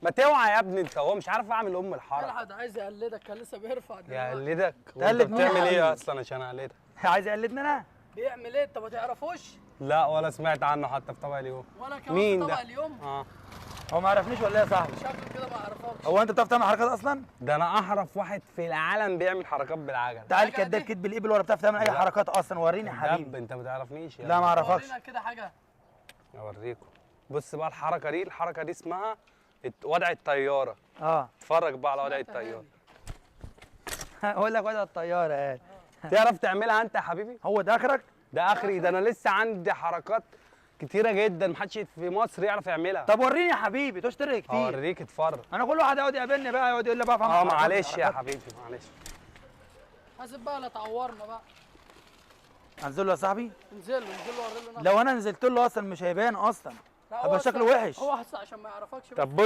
ما توعى يا ابني انت، هو مش عارف اعمل الحركه. الحد عايز يقلدك، كان لسه بيرفع دلوقتي. يقلدك؟ تقلد وانت مين يا بتعمل ايه حبيبي؟ اصلا عشان اقلدك؟ عايز يقلدني انا؟ بيعمل ايه انت ما تعرفوش؟ لا ولا سمعت عنه حتى في طبق اليوم. ولا كمان مين في طبق ده؟ اليوم؟ اه هو ما عرفنيش ولا ايه يا صاحبي؟ شكله كده ما يعرفكش. هو انت بتعرف تعمل حركات اصلا؟ ده انا احرف واحد في العالم بيعمل حركات بالعجل. تعال الحاجة كداب دي؟ كدب الابل ولا بتعرف تعمل اي لا. حركات اصلا، وريني يا دب حبيبي. انت ما تعرفنيش يا لا ما اعرفكش. ورينا كده حاجه. اوريكم. بص بقى الحركه دي اسمها وضع الطياره. اه اتفرج بقى على وضع الطياره. اقول لك وضع الطياره ايه؟ تعرف تعملها انت يا حبيبي؟ هو ده اخرك؟ ده اخري، ده انا لسه عندي حركات كتيره جدا محدش في مصر يعرف يعملها. طب وريني يا حبيبي، تشتري كتير. اوريك اتفرج. انا كل واحد يقعد يقابلني بقى يقعد يقول لي بقى فاهم حركات معلش يا حركات. حبيبي معلش. حاسب بقى لا تعورنا بقى. انزل له يا صاحبي؟ انزل وري له. لو انا نزلت له اصلا مش هيبان اصلا، لا، هيبقى شكله وحش. هو احسن عشان ما يعرفكش. طب